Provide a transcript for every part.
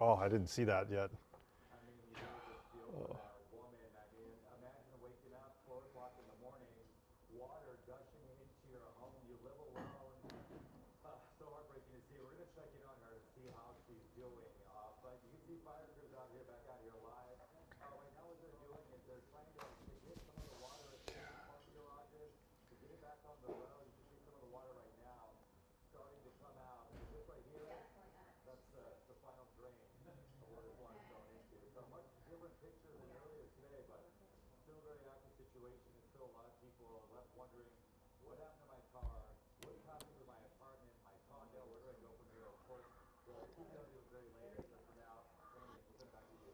Oh, I didn't see that yet. I mean, you know, just feel for that woman. I mean, imagine waking up 4 o'clock in the morning, water gushing into your home. You live alone. So heartbreaking to see. We're gonna check in on her to see how she's doing. But you can see fire crews out here, back out here live. Right now, what they're doing is they're trying to get some of the water escaping parking garages to get it back on the road. You can see some of the water right now starting to come out. And this right here, that's the final drain of where this water's going into. So a much different picture than earlier today, but still a very active situation, and still a lot of people are left wondering, what happened to my car? What's happening with my apartment, my condo? Where do I go from here? Of course, we'll keep you on the very latest, but for now, Tony, we'll send it back to you.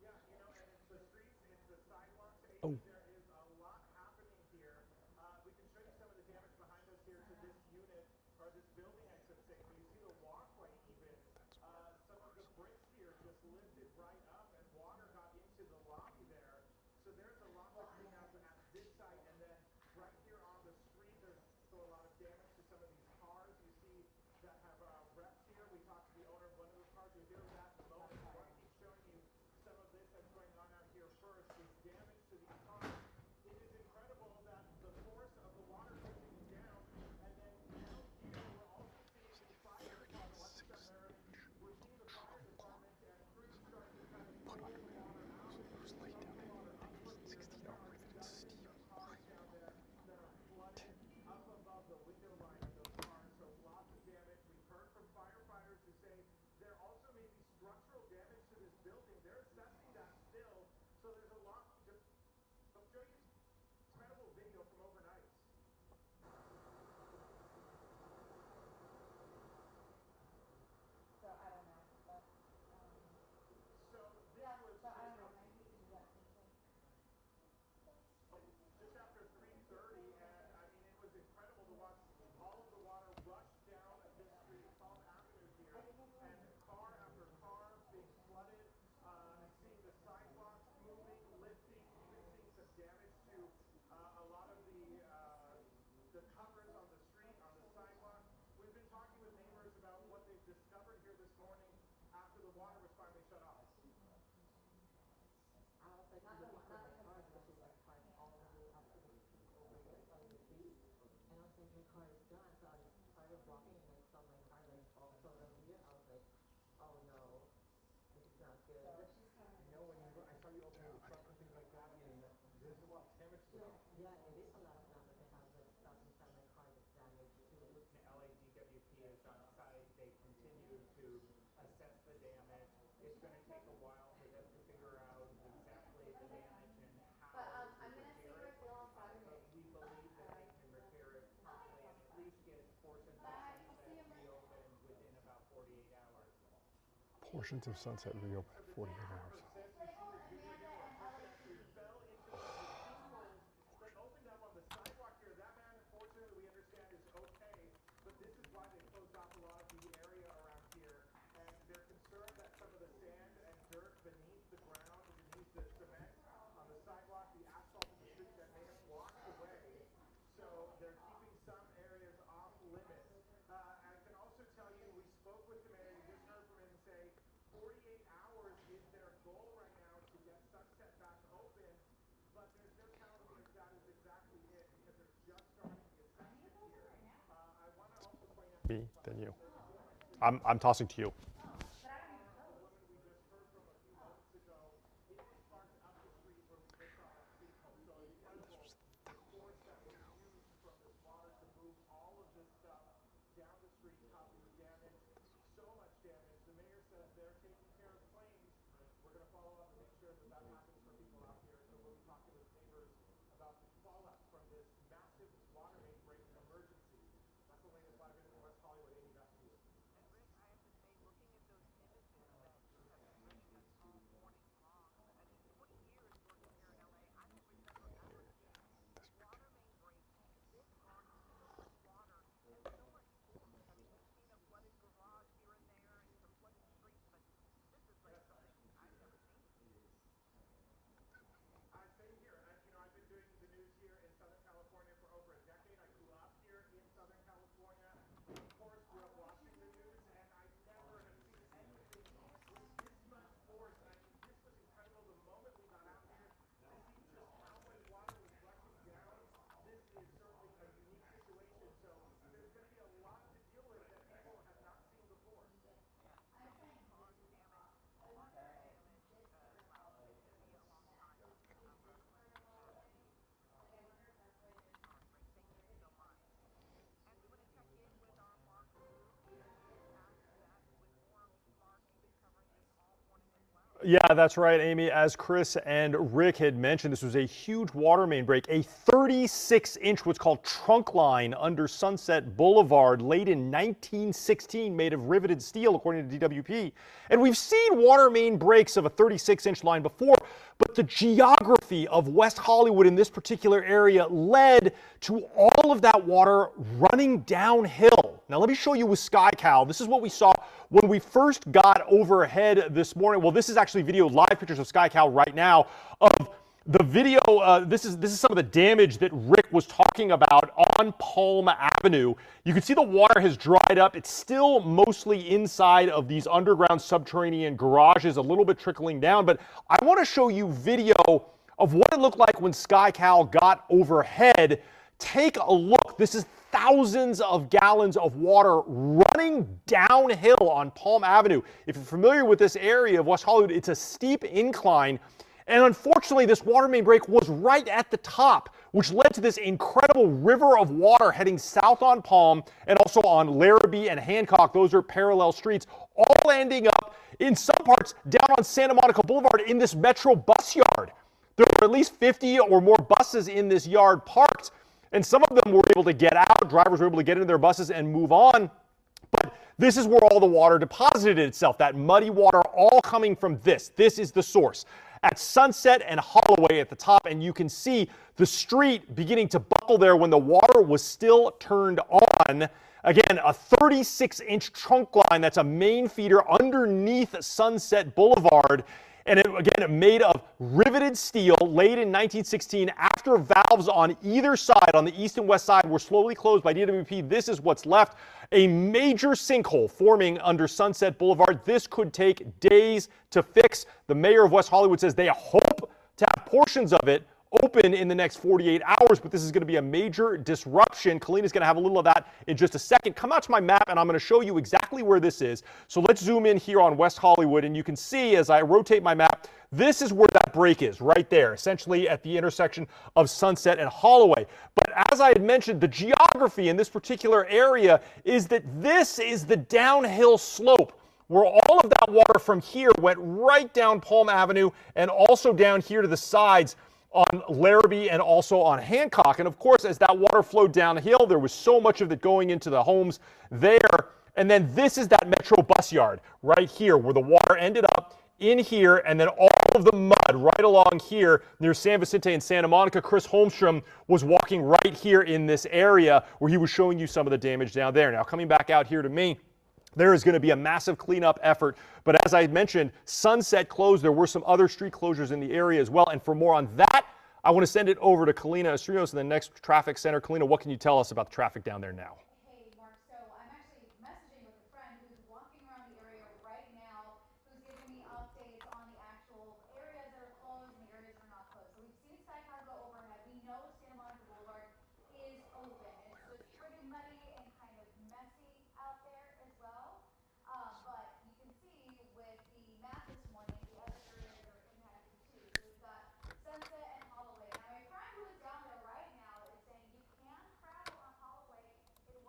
Yeah, you know, and it's the streets, it's the sidewalks. Oh, Amy, there is a lot happening here. We can show you some of the damage behind us here to this unit, or this building, I should say. But you see the walkway even. Some of the bricks here just lifted right up, and water got into the lobby there. So there's a lot to clean up at this site, and then right here on the street, there's also a lot of damage to some of these cars you see that have wrecked here. We talked to the owner of one of those cars. You'll hear that in a moment. I want to keep showing you some of this that's going on out here first. This damage to these cars. It is incredible that the force of the water pushing it down, and then down here we're also seeing the fire department. Watch this up, Mary. We're seeing the fire department and crews starting to kind of pull the water out, pump the water up from here, but there are dozens of cars down there that are flooded up above the window line of those cars. So lots of damage. We've heard from firefighters who say there also may be structural damage to this building. They're assessing that still. So there's a lot to I'll show you incredible video from overnight. So I don't know, but So this yeah, was so I just don't know. Maybe you can do that quickly. just after 3:30, and I mean it was incredible to watch all of the water rush down this street, Palm Avenue here, and car after car being flooded. Seeing the sidewalks moving, lifting, even seeing some damage to a lot of the covers on the street, on the sidewalk. We've been talking with neighbors about what they've discovered here this morning after the water was finally shut off. I was like looking for my car because it was parked all the way up to the street over here by the trees. And I was like, my car is gone. So I just started walking and I saw my car like all filled up here. I was like, oh no, this is not good. So she's coming. You know, when you I saw you opening the trunk and things like that. I mean, there's a lot of damage to it. Yeah, it is a lot of damage. I have like stuff inside my car that's damaged too. LADWP is on site. They continue to assess the damage. It's going to take a while for them to figure out exactly the damage and how But to I'm gonna see repair her it. feel on But Saturday. we believe that they can repair it promptly and at least get portions of Bye. Sunset See you, Mike. reopened within about 48 hours. portions of Sunset reopened at 48 hours. Say hello to Amanda and Ellie. Fell into the sinkholes that opened up on the sidewalk here. That man, fortunately, we understand is okay, but this is why they closed off a lot of the area around here. And they're concerned that some of the sand and dirt beneath the ground, beneath the cement on the sidewalk, the asphalt in the street that may have washed away. So they're keeping some areas off limits. I can also tell you, we spoke with the mayor. You just heard from him say 48 hours is their goal right now to get Sunset back open, but there's no telling if that is exactly it because they're just starting the assessment here. I want to also point out Me, then you. I'm tossing to you. But I don't even the know. woman we just heard from a few moments ago. It was parked up the street where we just saw that sinkhole. So incredible the force that was used from this water to move all of this stuff down the street, causing damage. So much damage. The mayor says they're taking care of claims. We're going to follow up and make sure that that happens for people out here. So we'll be talking with neighbors about the fallout from this massive water main break emergency. That's the latest live in from West Hollywood. Amy, back to you. Yeah, that's right, Amy. As Chris and Rick had mentioned, this was a huge water main break, a 36-inch what's called trunk line under Sunset Boulevard, laid in 1916, made of riveted steel, according to DWP. And we've seen water main breaks of a 36-inch line before, but the geography of West Hollywood in this particular area led to all of that water running downhill. Now, let me show you with SkyCal. This is what we saw when we first got overhead this morning. Well, this is actually video live pictures of SkyCal right now of the video. This is some of the damage that Rick was talking about on Palm Avenue. You can see the water has dried up. It's still mostly inside of these underground subterranean garages, a little bit trickling down. But I want to show you video of what it looked like when SkyCal got overhead. Take a look. This is thousands of gallons of water running downhill on Palm Avenue. If you're familiar with this area of West Hollywood, it's a steep incline. And unfortunately, this water main break was right at the top, which led to this incredible river of water heading south on Palm and also on Larrabee and Hancock. Those are parallel streets, all ending up in some parts down on Santa Monica Boulevard in this Metro bus yard. There were at least 50 or more buses in this yard parked, and some of them were able to get out. Drivers were able to get into their buses and move on. But this is where all the water deposited itself, that muddy water all coming from this. This is the source. At Sunset and Holloway at the top, and you can see the street beginning to buckle there when the water was still turned on. Again, a 36-inch trunk line that's a main feeder underneath Sunset Boulevard. And it made of riveted steel, laid in 1916 after valves on either side, on the east and west side, were slowly closed by DWP. This is what's left. A major sinkhole forming under Sunset Boulevard. This could take days to fix. The mayor of West Hollywood says they hope to have portions of it open in the next 48 hours, but this is going to be a major disruption. Kalina's going to have a little of that in just a second. Come out to my map, and I'm going to show you exactly where this is. So let's zoom in here on West Hollywood, and you can see as I rotate my map, this is where that break is, right there, essentially at the intersection of Sunset and Holloway. But as I had mentioned, the geography in this particular area is that this is the downhill slope where all of that water from here went right down Palm Avenue and also down here to the sides on Larrabee and also on Hancock. And of course, as that water flowed downhill, there was so much of it going into the homes there. And then this is that Metro bus yard right here where the water ended up in here, and then all of the mud right along here near San Vicente and Santa Monica. Chris Holmstrom was walking right here in this area where he was showing you some of the damage down there. Now, coming back out here to me, there is going to be a massive cleanup effort. But as I mentioned, Sunset closed. There were some other street closures in the area as well. And for more on that, I want to send it over to Kalina Estrinos in the next traffic center. Kalina, what can you tell us about the traffic down there now? Hey, Mark, so I'm actually messaging with a friend who's walking around the area right now, who's giving me updates on the actual areas that are closed and the areas that are not closed. So we've seen SkyCal go overhead. We know Santa Monica Boulevard is open. It's just pretty muddy and kind of messy out there as well. But you can see with the map this morning, the other areas that are impacted too. So we've got Sunset and Holloway. Now, my friend who is down there right now is saying you can travel on Holloway. It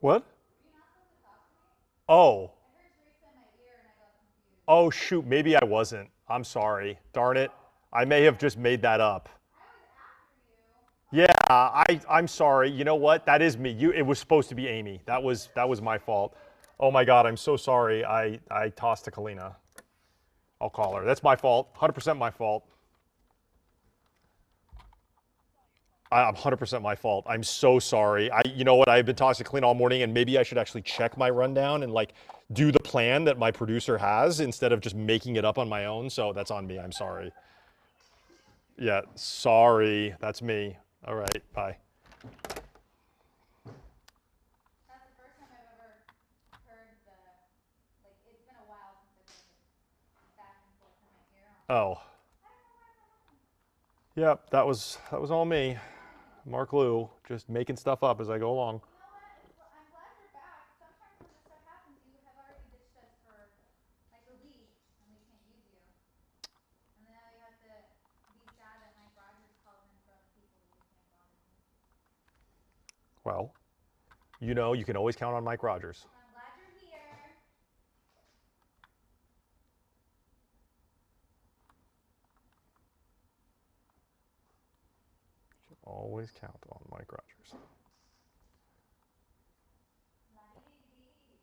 What? Were you not supposed to talk to me? Oh. I heard Teresa in my ear and I got confused. Oh, shoot. Maybe I wasn't. I'm sorry. Darn it. I may have just made that up. I was after you. Yeah, I'm sorry. You know what? That is me. It was supposed to be Amy. That was my fault. Oh my God, I'm so sorry. I tossed to Kalina. I'll call her. That's my fault. 100% my fault. I'm 100% my fault. I'm so sorry. You know what? I've been tossing to Kalina all morning, and maybe I should actually check my rundown and like do the plan that my producer has instead of just making it up on my own. So that's on me. I'm sorry. Yeah, sorry. That's me. All right. Bye. That's the first time I've ever heard like, it's been a while since I've heard the back and forth in my ear. Oh. I don't know why that happened. Yep, that was all me. Mark Liu, just making stuff up as I go along. You know what? I'm glad you're back. Sometimes when this stuff happens, you have already ditched us for like a week and we can't use you. And then now you have to be sad that Mike Rogers calls in for other people and we can't bother him. Well, you know, you can always count on Mike Rogers. I'm glad you're here. Always count on Mike Rogers. La-dee-dee-dee.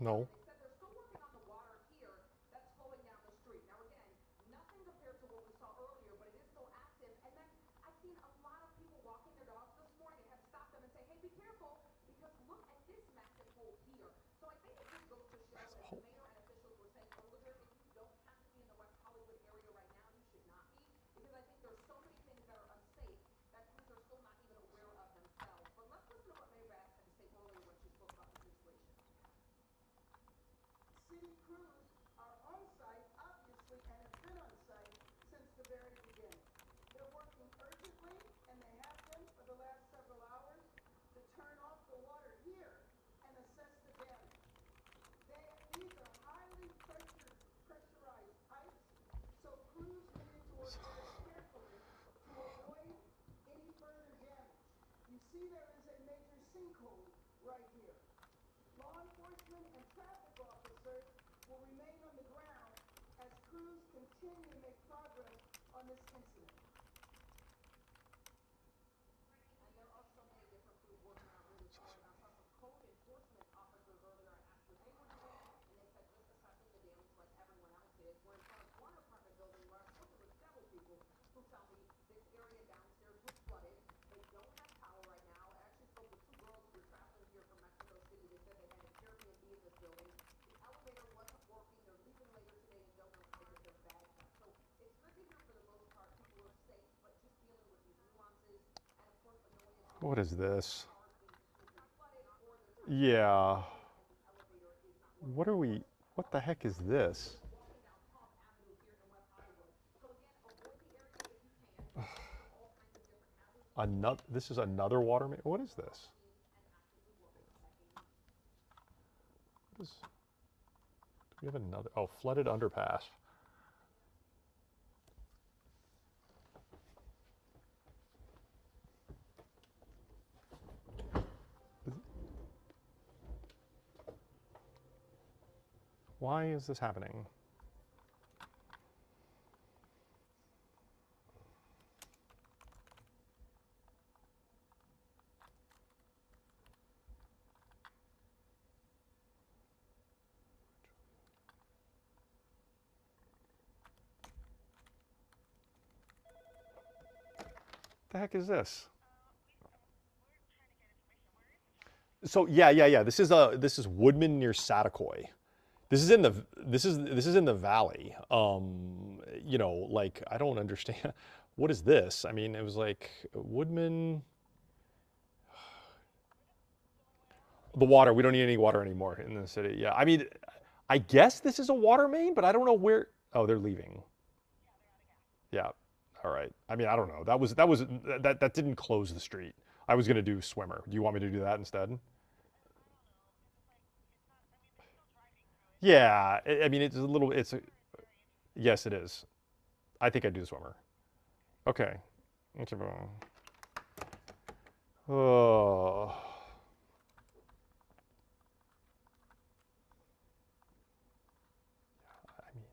No. City crews are on site, obviously, and have been on site since the very beginning. They're working urgently, and they have been for the last several hours, to turn off the water here and assess the damage. These are highly pressurized pipes, so crews needed to work very carefully to avoid any further damage. You see there is a major sinkhole right here. Law enforcement and traffic officers will remain on the ground as crews continue to make progress on this incident. tell me this area downstairs was flooded. They don't have power right now. I actually spoke with two girls who were traveling here from Mexico City. They said they had an Airbnb in this building. The elevator wasn't working. They're leaving later today and don't know how to get their bags up. So it's good to hear for the most part people are safe, but just dealing with these nuances and of course annoyance. What is this? Flooded or they're Yeah. and the elevator is not working. What are we? What the heck is this? Walking down Palm Avenue here in West Hollywood. So again, avoid the area if you can. All kinds of different hazards. Another. This is another water main. What is this? What is? Do we have another? Oh, flooded underpass. Why is this happening? The heck is this? So yeah. This is Woodman near Satakoy. This is in the valley. You know, like I don't understand. What is this? I mean, it was like Woodman. The water. We don't need any water anymore in the city. Yeah. I mean, I guess this is a water main, but I don't know where. Oh, they're leaving. Yeah. All right. I mean, I don't know. That didn't close the street. I was gonna do swimmer. Do you want me to do that instead? Yeah. I mean, it's a little. Yes, it is. I think I do the swimmer. Okay. Oh. I mean.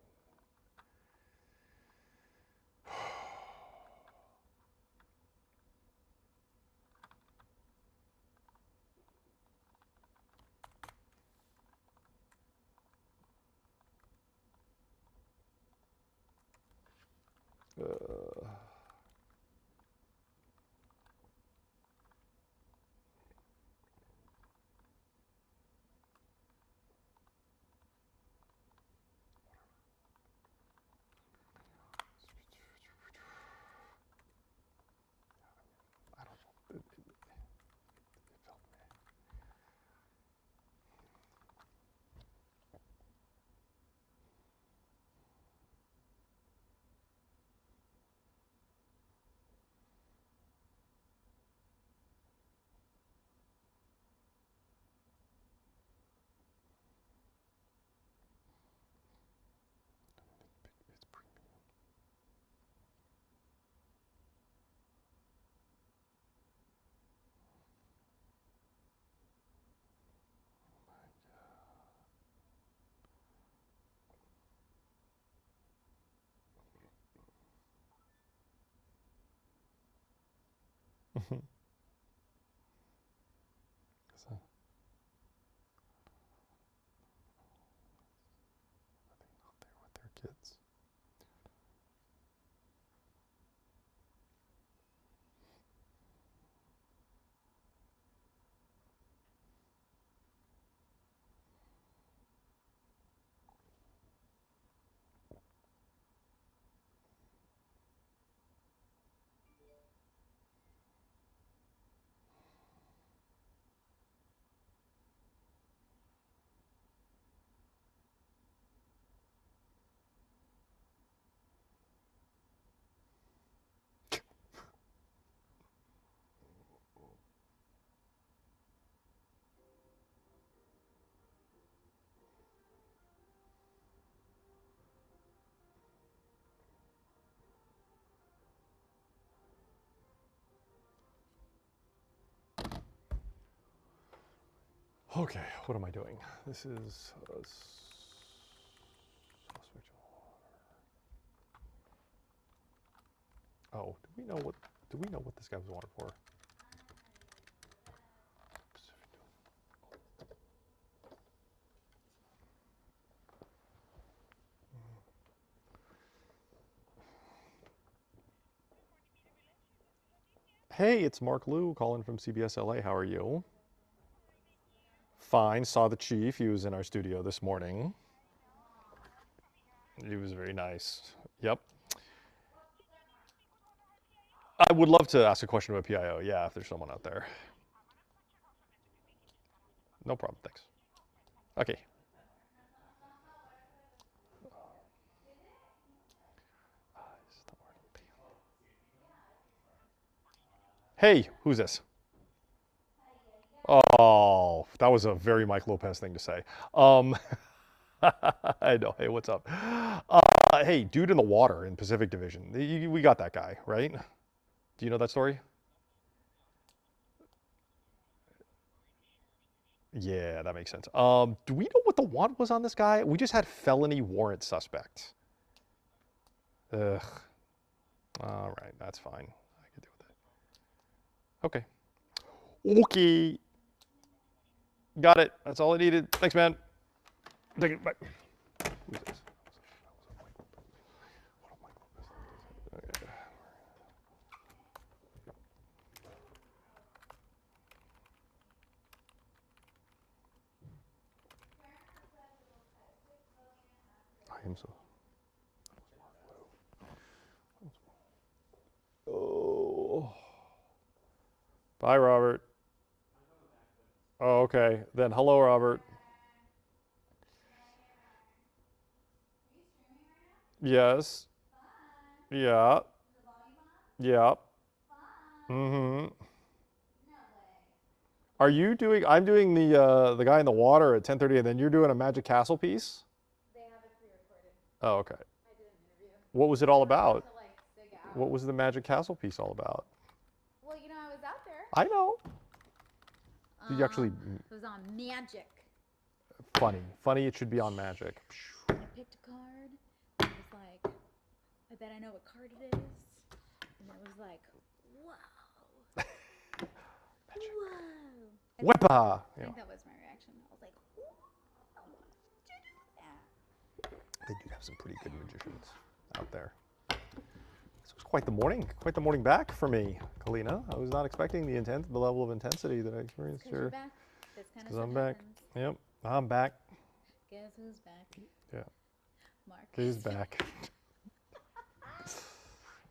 I don't know. It felt it's premium. So, are they not there with their kids? Okay, what am I doing? This is oh, do we know what this guy was wanted for? Hey, it's Mark Liu calling from CBS LA. How are you? Fine. Saw the chief. He was in our studio this morning. He was very nice. Yep. I would love to ask a question about PIO. Yeah, if there's someone out there. No problem. Thanks. Okay. Hey, who's this? Oh, that was a very Mike Lopez thing to say. Um, I know. Hey, what's up? Hey, dude in the water in Pacific Division. We got that guy, right? Do you know that story? Yeah, that makes sense. Do we know what the want was on this guy? We just had felony warrant suspect. Ugh. All right, that's fine. I can deal with that. Okay. Okay. Got it. That's all I needed. Thanks, man. Take it. Bye. Who's this? Okay. I am so. Oh. Bye, Robert. Oh, okay. Then hello, Robert. Yes. Yeah. Yeah. Mm-hmm. Are you doing? I'm doing the guy in the water at 10:30, and then you're doing a Magic Castle piece. They have it pre-recorded. Oh, okay. I did an interview. What was it all about? To like sig out. What was the Magic Castle piece all about? Well, you know, I was out there. I know. Did you actually? It was on magic. Funny. It should be on Magic. I picked a card. And it was like, I bet I know what card it is. And it was like, wow. Whoa. Wepa. I think that was my reaction. I was like, ooh, I want to do that. They do have some pretty good magicians out there. This was quite the morning back for me, Kalina. I was not expecting the level of intensity that I experienced Because you're here. back. This kind of Because stuff I'm back. happens. Yep, I'm back. Guess who's back? Yeah, Mark. who's back?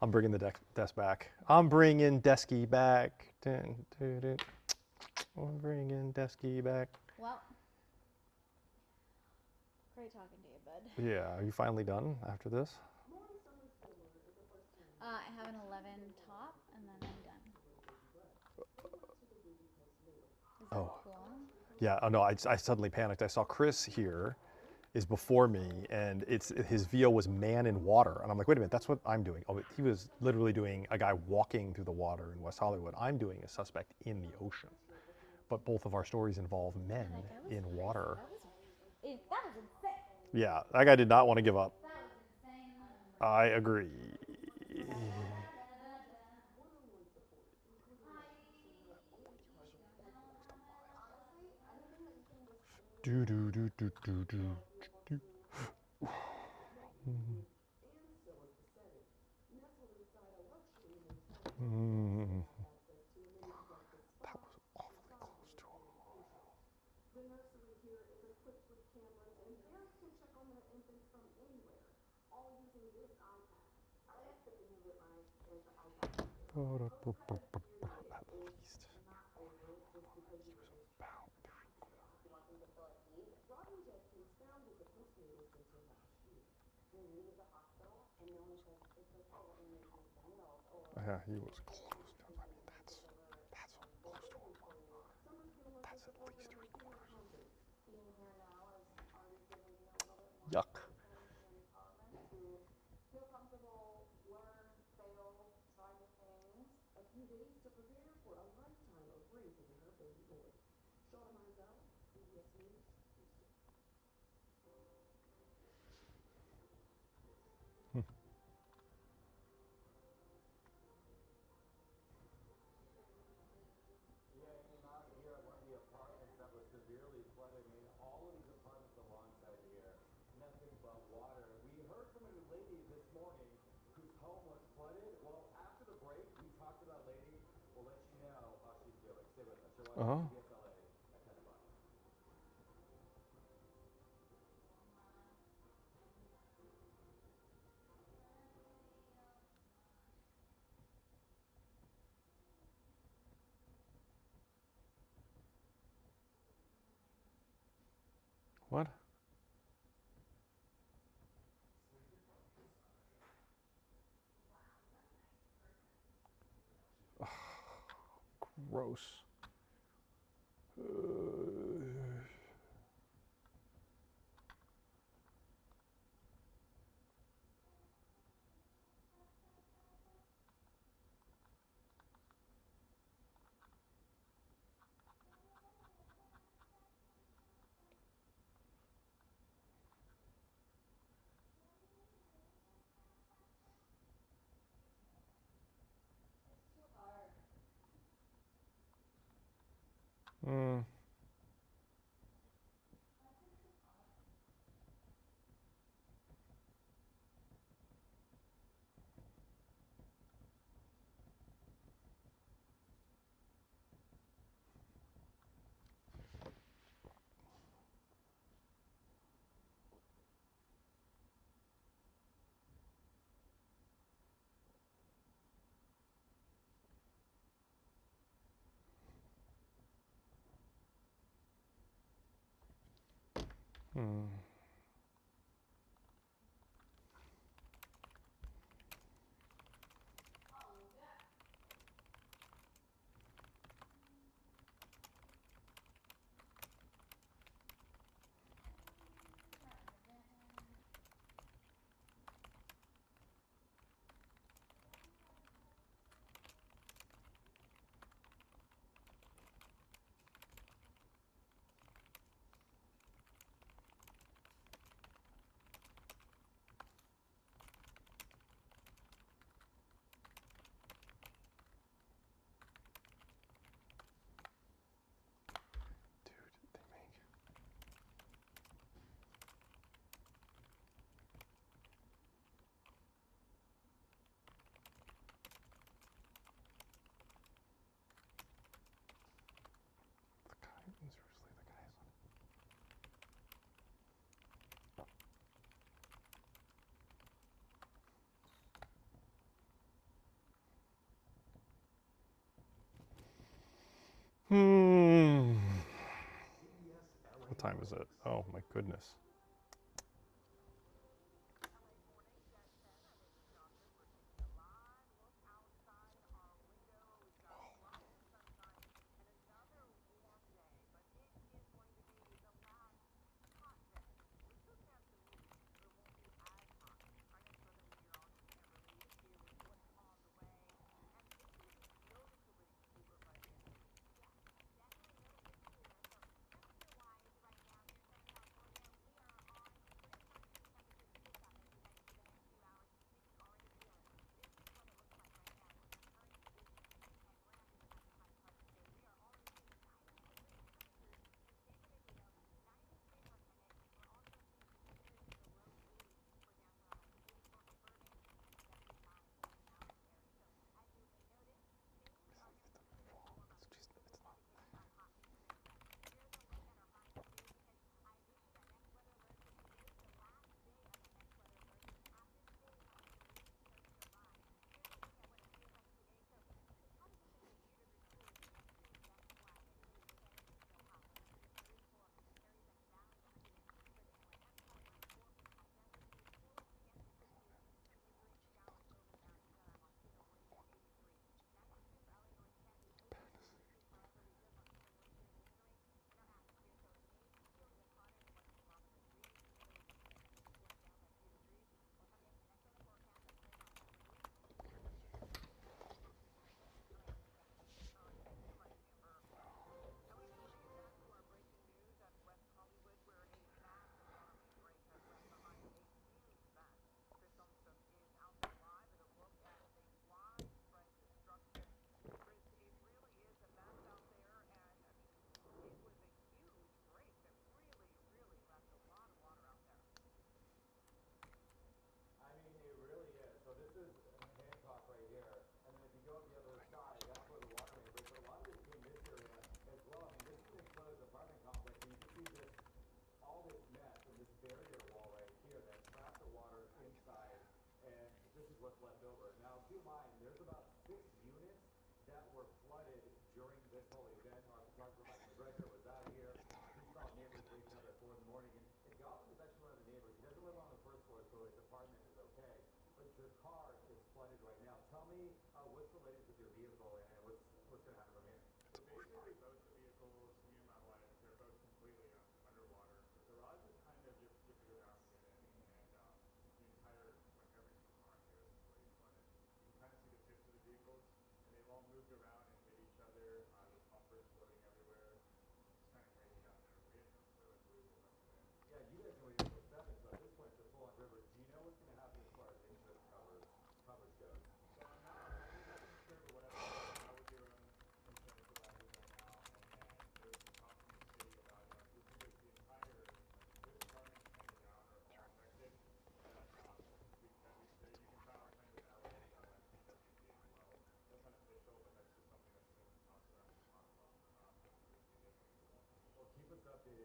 I'm bringing the desk back. I'm bringing Desky back. Dun, dun, dun. I'm bringing Desky back. Well, great talking to you, bud. Yeah, are you finally done after this? I have an 11 top, and then I'm done. Is that Oh. cool? Yeah, oh no, I suddenly panicked. I saw Chris here is before me, and his VO was man in water. And I'm like, wait a minute, that's what I'm doing. Oh, but he was literally doing a guy walking through the water in West Hollywood. I'm doing a suspect in the ocean. But both of our stories involve men in water. That was insane. Yeah, that guy did not want to give up. That was insane. I agree. Do do do do do do do. Mm. That was awfully close to him. The nursery here is equipped with cameras, and parents can check on their infants from anywhere, all using this iPad. I asked if you get my iPad. At least. He was about 3/4. Robin Jenkins founded the postnatal center last year. They needed the hospital, and no one says it's okay when you make the meals or Yeah, he was close to him. I mean, that's close to him. That's at least 3/4. being here now is already giving me a little bit more Yuck. empowerment to feel comfortable, learn, fail, try new things. A few days to prepare for a lifetime of raising her baby boy. Shauna Mizell, CBS News, Houston. Yeah, I came out here at one of the apartments that was severely flooded. I mean, all of these apartments alongside here, nothing but water. We heard from a lady this morning whose home was flooded. Well, after the break, we talked to that lady. We'll Uh-huh. DSLA at 10 bucks. What? Gross. It's too hard. Hmm. Why is it too hard? Hmm. Oh, yeah. Dude, they make. The guy, seriously, the guy is on. Hmm. What time is it? Oh my goodness.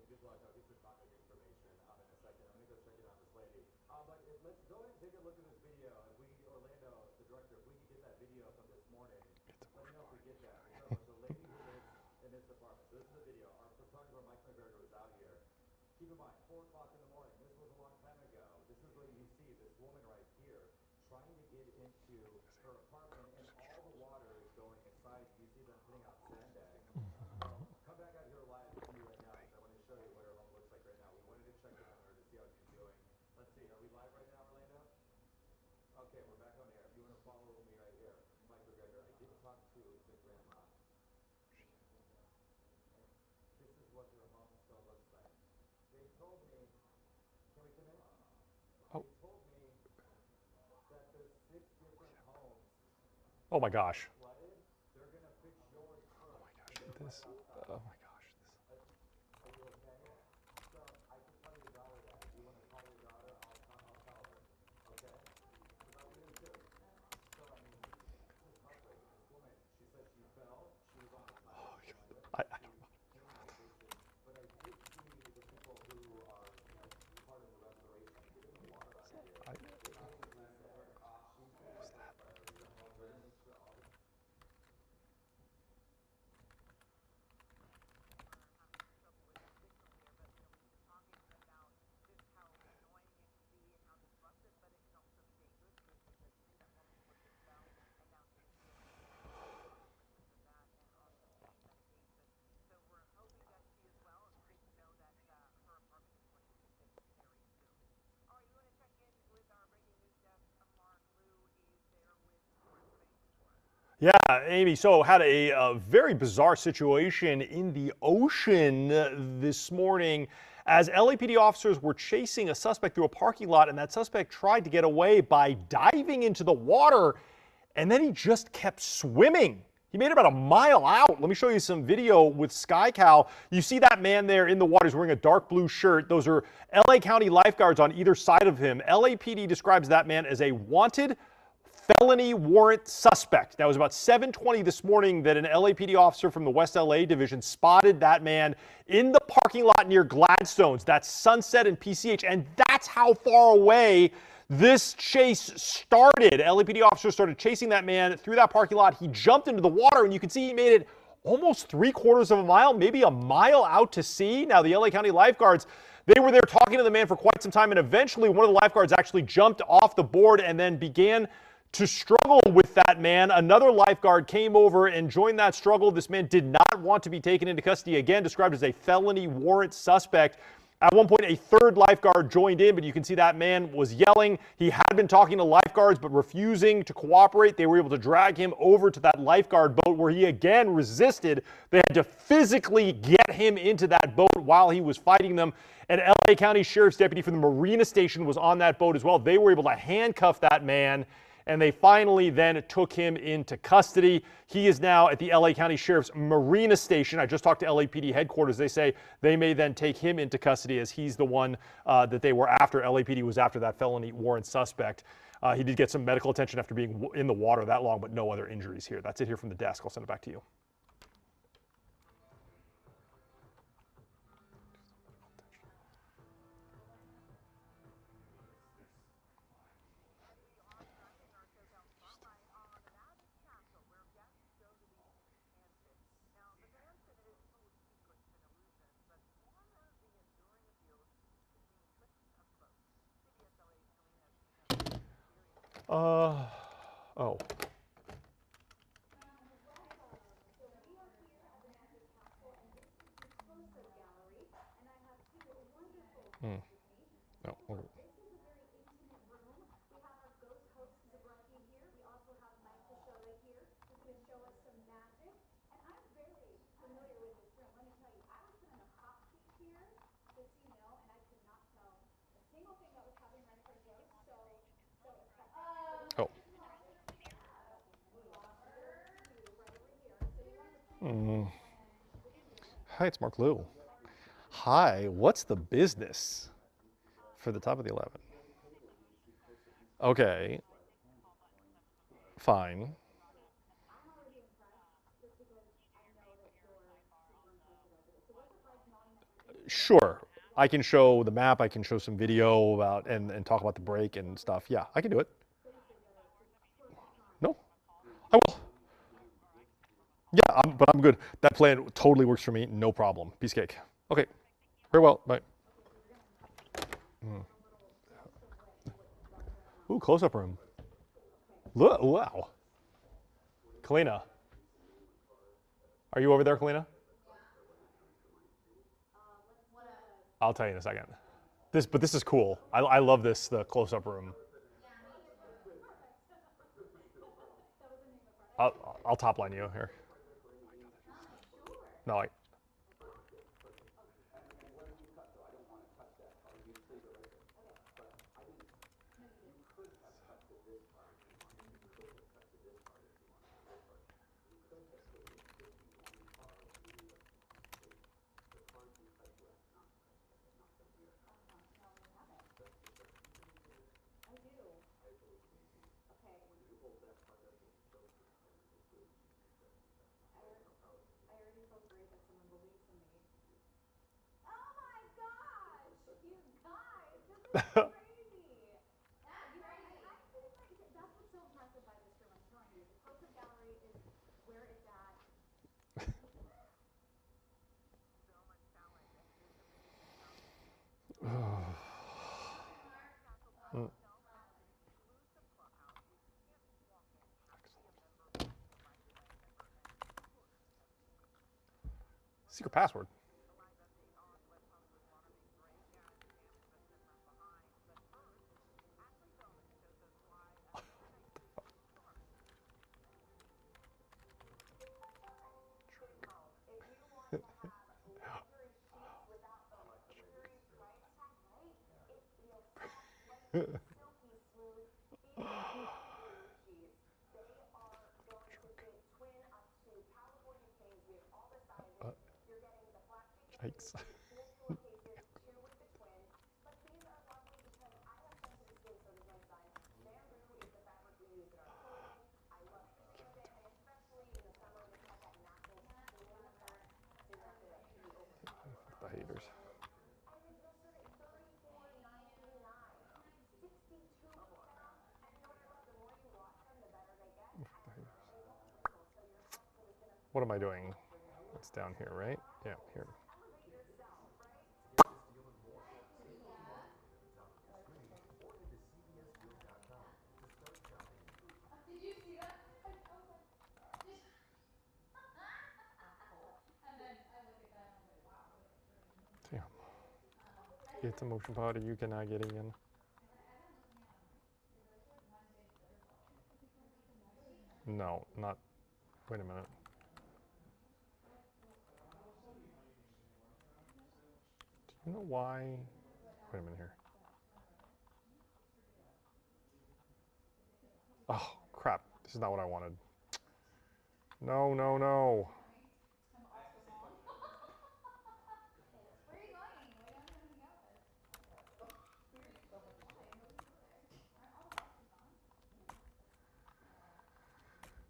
good luck. I'll get your contact information in a second. I'm gonna go check in on this lady. But let's go ahead and take a look at this video. If we, Orlando, the director, if we can get that video from this morning, let me know if we get that. We're talking about the lady who lives in this apartment. So this is the video. Our photographer, Mike McGregor, was out here. Keep in mind, 4 o'clock in the morning. This was a long time ago. This is what you see, this woman right here trying to get into her apartment, and all the water is going inside. You see them putting out sandbags. Come back out here live with me right now, because I want to show you what her home looks like right now. We wanted to check in on her to see how she's doing. Let's see, are we live right now, Orlando? Okay, we're back on air. If you want to follow me right here, Mike McGregor, I did talk to the grandma. This is what her home still looks like. They told me, can we come in? Oh. They told me that there's 6 different homes Oh my gosh. flooded. They're gonna fix yours first. This. Oh my gosh. Are you okay? So I can tell your daughter that. If you want to call your daughter, I'll tell her. Okay? So that's what it is. So I mean, this is heartbreaking. This woman, she said she fell. She was on the toilet. I She came to the station. But I did see the people who are part of the restoration getting the water out of here. They basically said she's going to make sure all the Yeah, Amy, so had a very bizarre situation in the ocean this morning as LAPD officers were chasing a suspect through a parking lot, and that suspect tried to get away by diving into the water, and then he just kept swimming. He made it about a mile out. Let me show you some video with SkyCal. You see that man there in the water. He's wearing a dark blue shirt. Those are LA County lifeguards on either side of him. LAPD describes that man as a wanted felony warrant suspect. That was about 7:20 this morning that an LAPD officer from the West LA division spotted that man in the parking lot near Gladstone's. That's Sunset and PCH, and that's how far away this chase started. LAPD officers started chasing that man through that parking lot. He jumped into the water, and you can see he made it almost 3/4 of a mile, maybe a mile out to sea. Now, the LA County lifeguards, they were there talking to the man for quite some time, and eventually one of the lifeguards actually jumped off the board and then began to struggle with that man. Another lifeguard came over and joined that struggle. This man did not want to be taken into custody, again described as a felony warrant suspect. At one point, a third lifeguard joined in, but you can see that man was yelling. He had been talking to lifeguards, but refusing to cooperate. They were able to drag him over to that lifeguard boat where he again resisted. They had to physically get him into that boat while he was fighting them. An LA County Sheriff's deputy from the Marina Station was on that boat as well. They were able to handcuff that man, and they finally then took him into custody. He is now at the LA County Sheriff's Marina Station. I just talked to LAPD headquarters. They say they may then take him into custody as he's the one that they were after. LAPD was after that felony warrant suspect. He did get some medical attention after being in the water that long, but no other injuries here. That's it here from the desk. I'll send it back to you. Oh. No. This is a very intimate room. We have our ghost host, Zabraki, here. We also have Mike Liu here, who's going to show us some magic. And I'm very familiar with this room. Let me tell you, I was put in a hot seat here, just so you know, and I could not tell a single thing that was happening right for a ghost. Oh. Hi, it's Mark Liu. Hi, what's the business for the top of the 11? Okay. Fine. Sure. I can show the map. I can show some video about and talk about the break and stuff. Yeah, I can do it. No, I will. Yeah, but I'm good. That plan totally works for me. No problem. Piece of cake. Okay. Very well. Bye. Ooh, close-up room. Look, wow. Kalina. Are you over there, Kalina? I'll tell you in a second. But this is cool. I love this, the close-up room. I'll top line you here. No, secret password. Yikes. The haters. What am I doing? It's down here, right? Yeah, here. Did you see that? I was like, and then I look at that and I'm like, wow, what a curator. Damn. It's a motion party. You cannot get in. No, not. Wait a minute. Do you know why? Wait a minute here. Oh, crap. This is not what I wanted. No, no, no. I'm off the wall. Where are you going? Why don't you want to hang out with us? Why? What are you doing there? Aren't all the boxes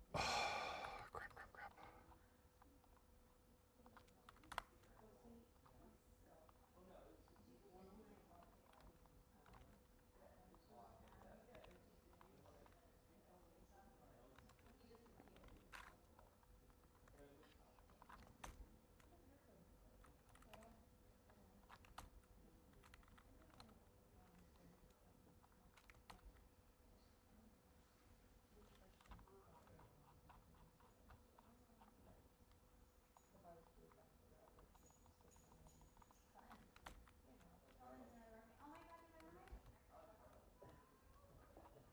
gone? Crap, crap, crap. Oh my god, you're my roommate?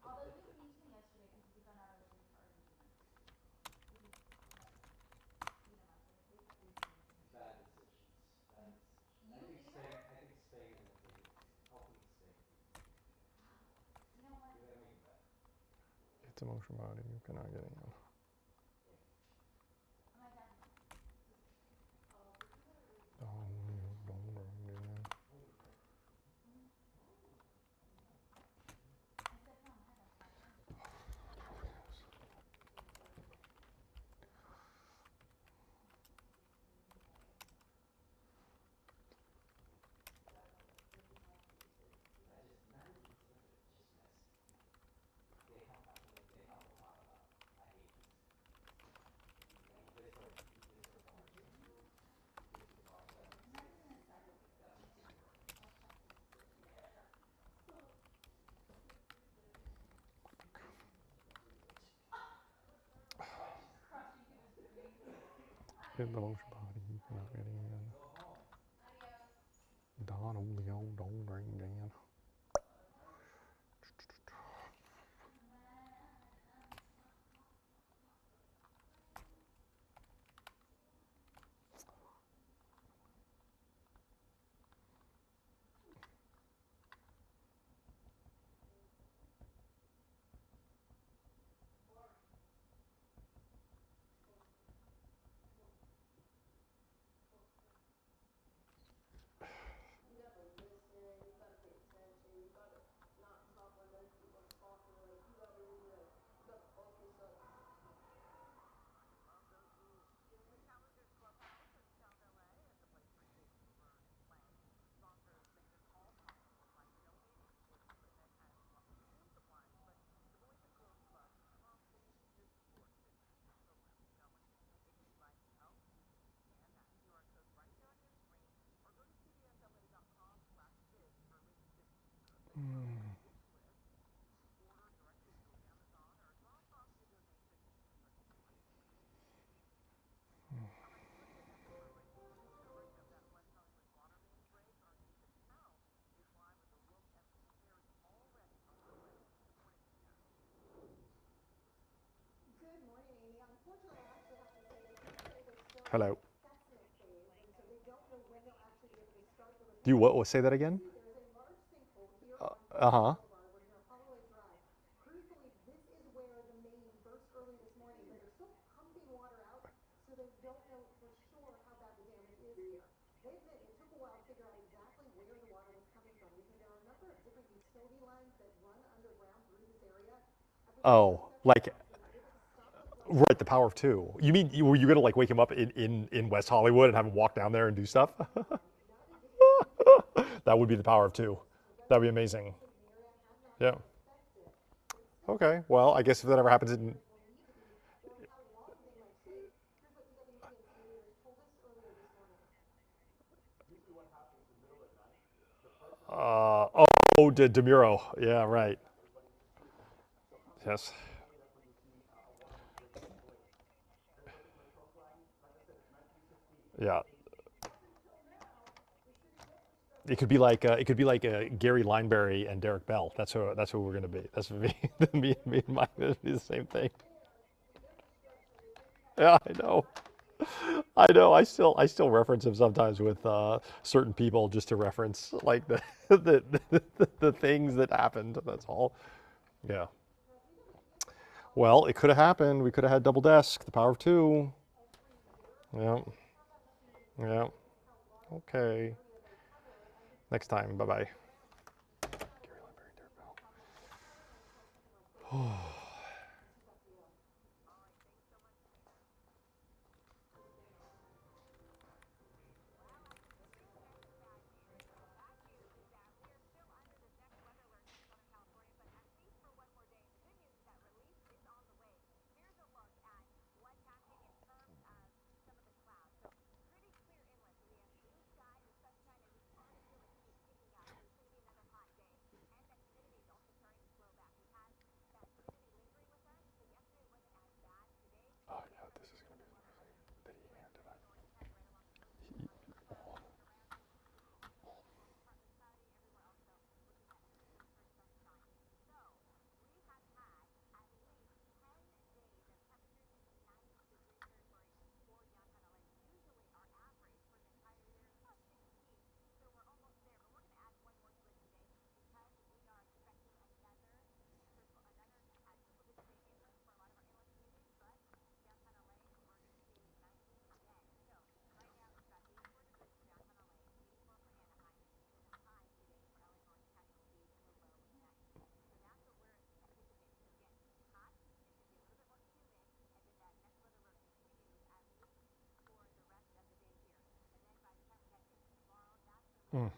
Although he was mean to me yesterday because he found out I was leaving for Argentina. Beat him up later. Bad decisions. Bad decisions. You beat him up? I think Spain is helping Spain. You know what? You're gonna make it bad. It's a motion body. You cannot get in. Oh my god. I said no, I had that flash on. In the motion body, you cannot get in. Don Oleo, don't bring Dan. You gotta listen, you gotta pay attention, you gotta not talk when other people are talking, like you gotta really like, you gotta focus on. Good morning, Amy. Unfortunately, I actually have to say the crews say they're still in Hello. the assessment phase, and so they don't know when they'll actually be able to start the Do you repair. what? Say that again? There is a large sinkhole here on Uh-huh. Boulevard. We're near Holloway Drive. Crews believe this is where the main burst early this morning, but they're still pumping water out, so they don't know for sure how bad the damage is here. They admit it took a while to figure out exactly where the water was coming from because there are a number of different utility lines that run underground through this area. After Oh, several like times, they were able to stop the flow. right, the power of two. You mean were you gonna like wake him up in West Hollywood and have him walk down there and do stuff? That would be the power of two. That'd be amazing. Yeah. Okay. Well, I guess if that ever happens in Usually what happens in the middle of the night, the person DeMuro. Yeah, right. Yes. that's when you see a water main break take place. This particular trunk line, like I said, it's 1916. Yeah. It could be like Gary Lineberry and Derek Bell. That's who we're gonna be. That's me. Me and Mike. That'd be the same thing. Yeah, I know. I know. I still reference him sometimes with certain people just to reference like the the things that happened. That's all. Yeah. Well, it could have happened. We could have had double desk. The power of two. Yeah. Yeah. Okay. Next time. Bye bye. Oh yeah, this is gonna be that he handed out. Mm.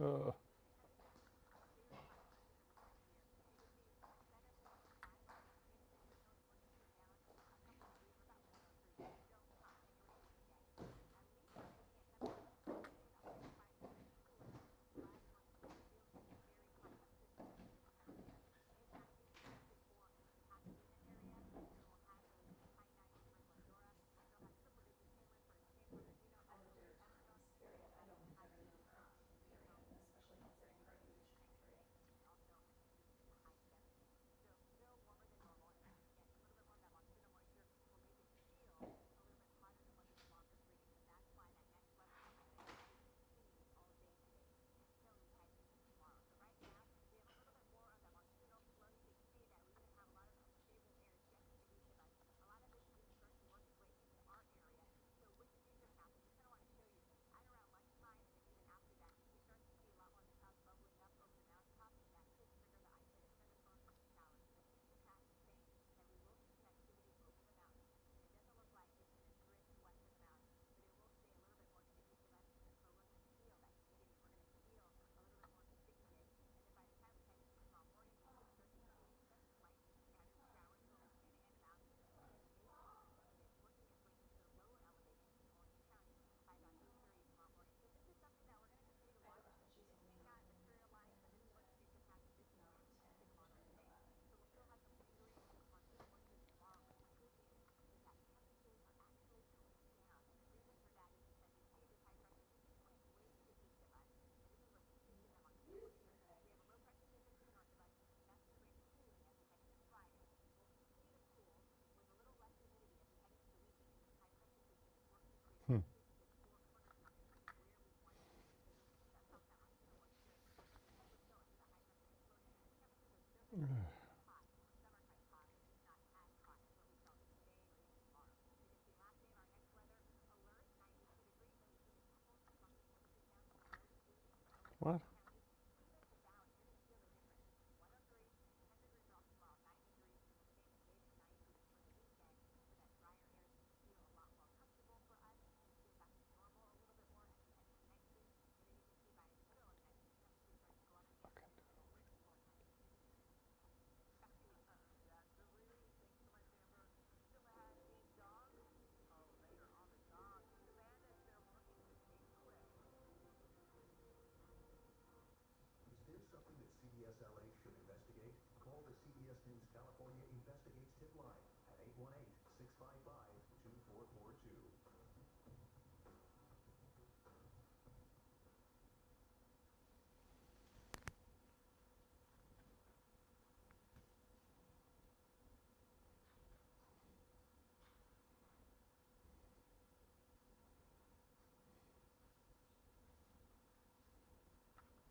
Uh. What? Is there something that CBS LA should investigate? Call the CBS News California Investigates tip line at 818-655-2442.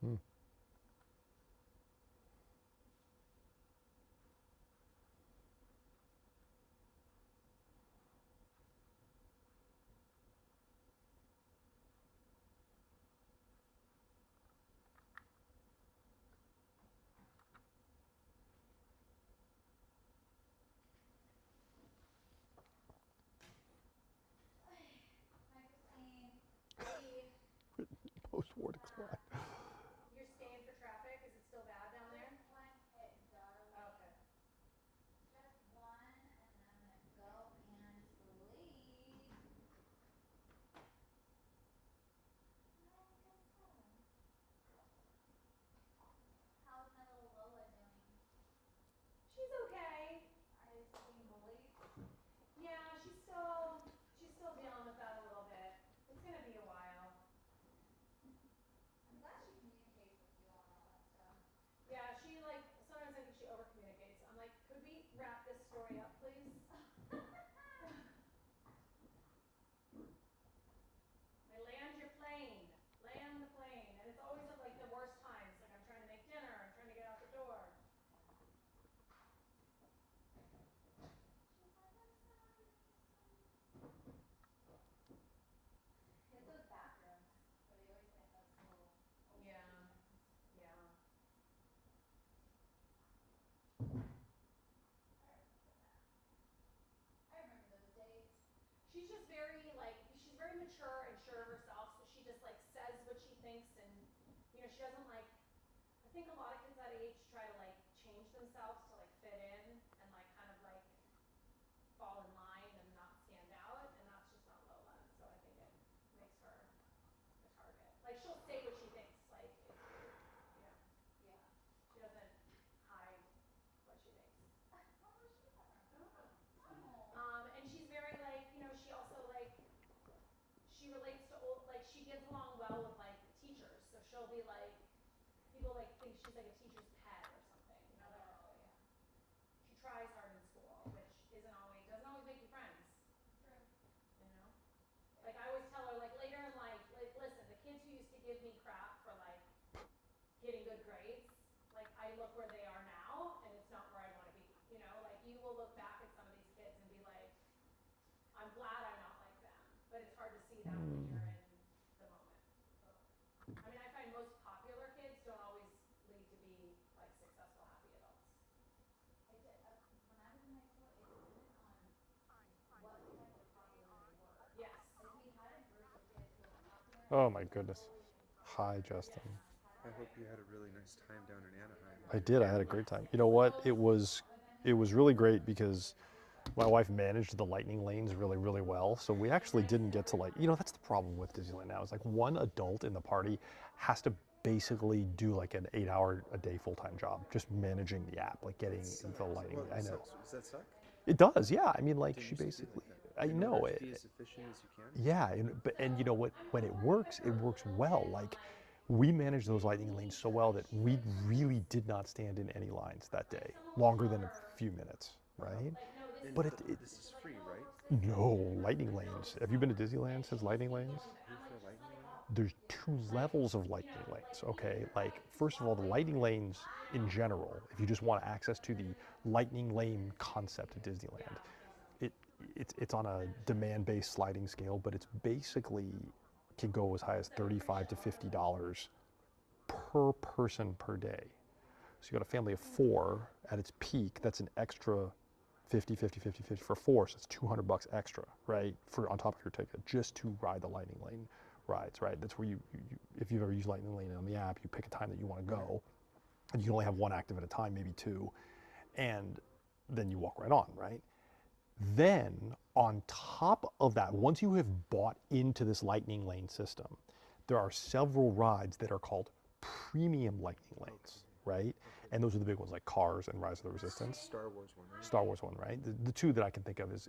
Hmm. Hi, Christine. Hey. Post-war decline. You're staying for traffic? Is it still bad down there? Just one hit, darling. Okay. Just one, and then I'm gonna go and sleep. Hi, Princess. How's my little Lola doing? She's okay. Are they still being bullied? Yeah, she's still dealing with that a little bit. It's gonna be a while. I'm glad she communicates with you on all that stuff. Yeah, she like sometimes I think she over communicates. I'm like, could we wrap this story up, please? I land your plane. Land the plane. And it's always at like the worst times. Like I'm trying to make dinner, I'm trying to get out the door. She's like, I'm sorry, Mason. It's those bathrooms where they always get those little old Yeah. things. Yeah. I remember that. I remember those days. She's just very like she's very mature and sure of herself, so she just like says what she thinks, and she doesn't like I think a lot of kids that age try to like change themselves to like fit in and like kind of like fall in line and not stand out, and that's just not Lola. So I think it makes her a target. Like she'll say what she thinks, like you know, Yeah. she doesn't hide what she thinks. Where's she from? I don't know. Oh. And she's very like, she also like she relates to old, like she gets along well with like teachers, so she'll be like people like think she's like a teacher's pet or something, like Oh, yeah. she tries hard in school, which doesn't always make you friends, True. like I always tell her like later in life, like listen, the kids who used to give me crap for like getting good grades, like I look where they are now and it's not where I want to be, like you will look back at some of these kids and be like, I'm glad I'm not like them, but it's hard to see that when you're in the moment. I mean, I find most popular kids don't always lead to be like successful, happy adults. It did, when I was in high school, it depended on what type of popular they were. Yes. Like we had a group of kids who were popular Oh and my they goodness. bullied and bullied. Hi, Justin. I hope you had a really nice time down in Anaheim. I did. I had a great time. You know what? It was really great because my wife managed the lightning lanes really, really well. So we actually didn't get to that's the problem with Disneyland now. It's like one adult in the party has to basically do like an 8-hour a day full-time job, just managing the app, like getting the lightning. Well, I know. does that suck? It does. Yeah. I mean, like Didn't she used to be basically, like that. I In know order to it. be as efficient as you can. Yeah, and you know what? When it works well. Like we managed those lightning lanes so well that we really did not stand in any lines that day, longer than a few minutes, right? And But this is free, right? no lightning lanes. Have you been to Disneyland since lightning lanes? Pay for a lightning lane? There's 2 levels of lightning lanes. Okay, like first of all, the lightning lanes in general, if you just want access to the lightning lane concept of Disneyland, it's on a demand-based sliding scale, but it's basically can go as high as $35 to $50 per person per day. So you got a family of 4 at its peak, that's an extra 50, 50, 50, 50 for 4, so it's $200 extra, right? For on top of your ticket, just to ride the Lightning Lane rides, right? That's where you if you've ever used Lightning Lane on the app, you pick a time that you want to go, and you can only have 1 active at a time, maybe 2, and then you walk right on, right? Then on top of that, once you have bought into this Lightning Lane system, there are several rides that are called premium Lightning Lanes, right? And those are the big ones like Cars and Rise of the Resistance. Star Wars one, right? Star Wars one, right? The 2 that I can think of is